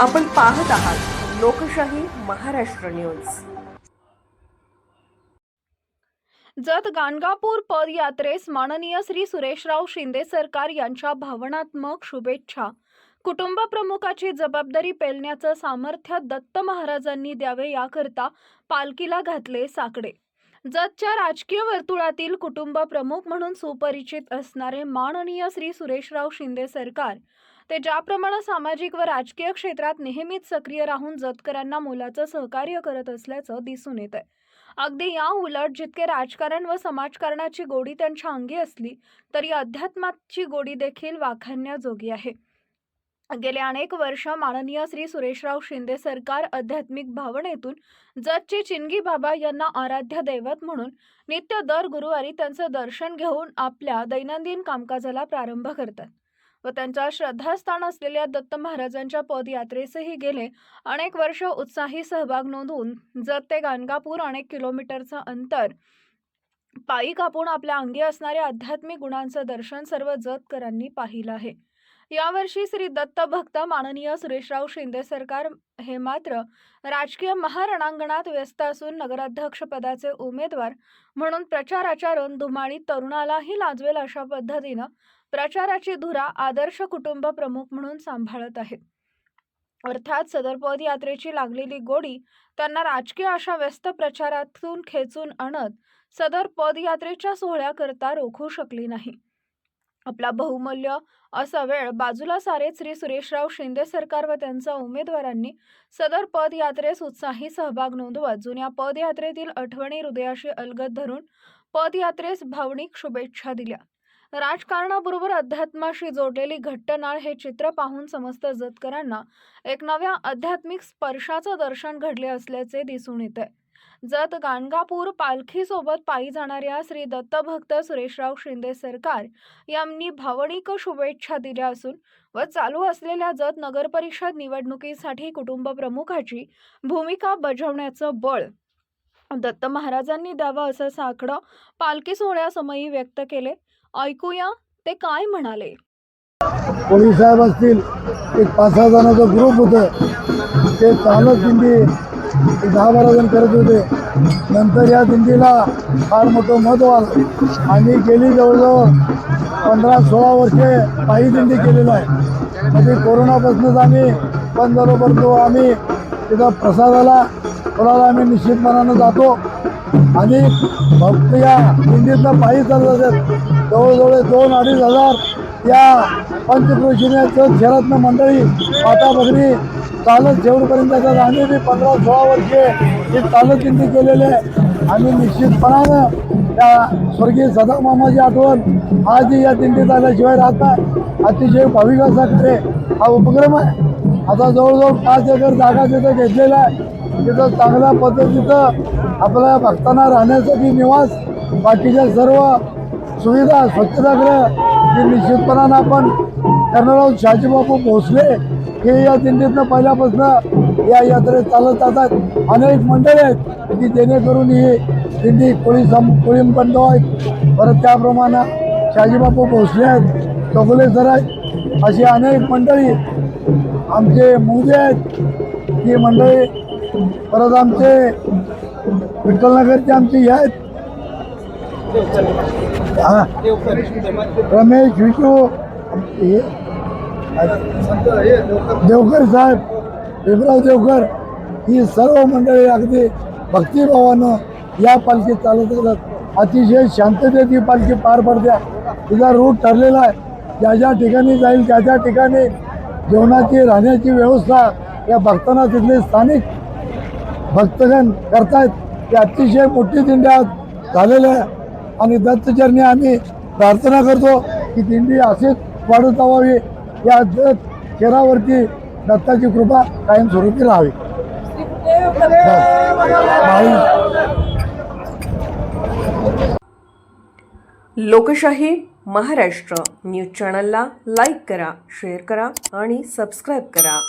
आपण पाहत आहात लोकशाही महाराष्ट्र न्यूज। जत गाणगापूर पदयात्रेस माननीय श्री सुरेशराव शिंदे सरकार यांच्या भावनात्मक शुभेच्छा। कुटुंब प्रमुखाची जबाबदारी पेलण्याचं सामर्थ्य दत्त महाराजांनी द्यावे याकरता पालखीला घातले साकडे। जतच्या राजकीय वर्तुळातील कुटुंब प्रमुख म्हणून सुपरिचित असणारे माननीय श्री सुरेशराव शिंदे सरकार ते ज्याप्रमाणे सामाजिक व राजकीय क्षेत्रात नेहमीच सक्रिय राहून जतकरांना मोलाचं सहकार्य करत असल्याचं दिसून येत आहे। अगदी या उलट जितके राजकारण व समाजकारणाची गोडी त्यांच्या अंगी असली तरी अध्यात्माची गोडी देखील वाखाणण्याजोगी आहे। गेले अनेक वर्ष माननीय श्री सुरेशराव शिंदे सरकार आध्यात्मिक भावनेतून जतचे चिंगी बाबा यांना आराध्य दैवत म्हणून नित्य दर गुरुवारी त्यांचं दर्शन घेऊन आपल्या दैनंदिन कामकाजाला प्रारंभ करतात व त्यांच्या श्रद्धास्थान असलेल्या दत्त महाराजांच्या पदयात्रेसही गेले अनेक वर्ष उत्साही सहभाग नोंदवून जत ते गाणगापूर अनेक किलोमीटरचं अंतर पायी कापून आपल्या अंगी असणाऱ्या आध्यात्मिक गुणांचं दर्शन सर्व जतकरांनी पाहिलं आहे। यावर्षी श्री दत्त भक्त माननीय सुरेशराव शिंदे सरकार हे मात्र राजकीय महारणांगणात व्यस्त असून नगराध्यक्ष पदाचे उमेदवार म्हणून प्रचाराच्या रणधुमाळीत तरुणालाही लाजवेल अशा पद्धतीनं प्रचाराची धुरा आदर्श कुटुंब प्रमुख म्हणून सांभाळत आहेत। अर्थात सदर पदयात्रेची लागलेली गोडी त्यांना राजकीय अशा व्यस्त प्रचारातून खेचून आणत सदर पदयात्रेच्या सोहळ्याकरता रोखू शकली नाही। आपला बहुमूल्य असा वेळ बाजूला सारेत श्री सुरेशराव शिंदे सरकार व त्यांच्या उमेदवारांनी सदर पदयात्रेस उत्साही सहभाग नोंदवत जुन्या पदयात्रेतील आठवणी हृदयाशी अलगद धरून पदयात्रेस भावनिक शुभेच्छा दिल्या। राजकारणाबरोबर अध्यात्माशी जोडलेली घट्ट नाळ हे चित्र पाहून समस्त जतकरांना एक नव्या आध्यात्मिक स्पर्शाचं दर्शन घडले असल्याचे दिसून येते। जत गाणगापूर पालखीसोबत पायी जाणाऱ्या श्री दत्तभक्त सुरेशराव शिंदे सरकार यांनी भावनिक शुभेच्छा दिल्या असून व चालू असलेल्या जत नगरपरिषद निवडणुकीसाठी कुटुंब प्रमुखाची भूमिका बजावण्याचं बळ दत्त महाराजांनी द्यावं असं साकडं पालखी सोहळ्यासमयी व्यक्त केले। ऐकूया ते काय म्हणाले। पोलीस साहेब असतील, एक 5-6 जणांचा ग्रुप होतं, ते चालत दिंडी 10-12 जण करत होते। नंतर या दिंडीला फार मोठं महत्त्व आलं आणि गेली जवळजवळ 15-16 वर्षे पायी दिंडी केलेलं आहे। म्हणजे कोरोनापासूनच आम्ही बंद झालो, परंतु आम्ही तिथं प्रसादाला थोडाला आम्ही निश्चितपणानं जातो आणि भक्त या दिंडीतनं पायी चालत असतात। जवळजवळ 2-2.5 हजार या पंचक्रोशीच्या शहरातनं मंडळी माता भगिनी चालत शेवटपर्यंत जातात। आम्ही बी 15-16 वर्षे ही चालत दिंडी केलेली आहे आणि निश्चितपणानं त्या स्वर्गीय सदामामाची आठवण आजही या दिंडीत आल्याशिवाय राहत नाही। अतिशय भाविकांसाठी हा उपक्रम आहे। आता जवळजवळ 5 एकर जागा तिथं घेतलेला आहे। तिथं चांगल्या पद्धतीचं आपल्या भक्तांना राहण्यासाठी निवास, बाकीच्या सर्व सुविधा, स्वच्छतागृह हे निश्चितपणानं आपण करणार आहोत। शहाजीबापू भोसले हे या दिंडीतनं पहिल्यापासून या यात्रेत चालत जातात। अनेक मंडळी आहेत की जेणेकरून ही दिंडी कोळी बंधू आहेत, परत त्याप्रमाणे शहाजीबापू भोसले आहेत, चौगुले सर आहेत, अशी अनेक मंडळी आमचे मुंगे आहेत ही मंडळी, परत आमचे विठ्ठलनगरचे आमचे हे आहेत रमेश विशू देवकर साहेब, विभराव देवकर, ही सर्व मंडळी अगदी भक्तिभावानं या पालखीत चालत असतात। अतिशय शांततेत ही पालखी पार पडते। तिचा रूट ठरलेला आहे, ज्या ज्या ठिकाणी जाईल त्या त्या ठिकाणी जेवणाची राहण्याची व्यवस्था या भक्तांना तिथले स्थानिक भक्तगण करतायत। ती अतिशय मोठी दिंडी आज झालेली आहे आणि दत्तचरणी आम्ही प्रार्थना करतो की दिंडी अशीच वाढत जावावी, या दत्त शहरावरती दत्ताची कृपा कायमस्वरूपी राहावी। लोकशाही महाराष्ट्र न्यूज चॅनलला लाईक करा, शेअर करा आणि सबस्क्राईब करा।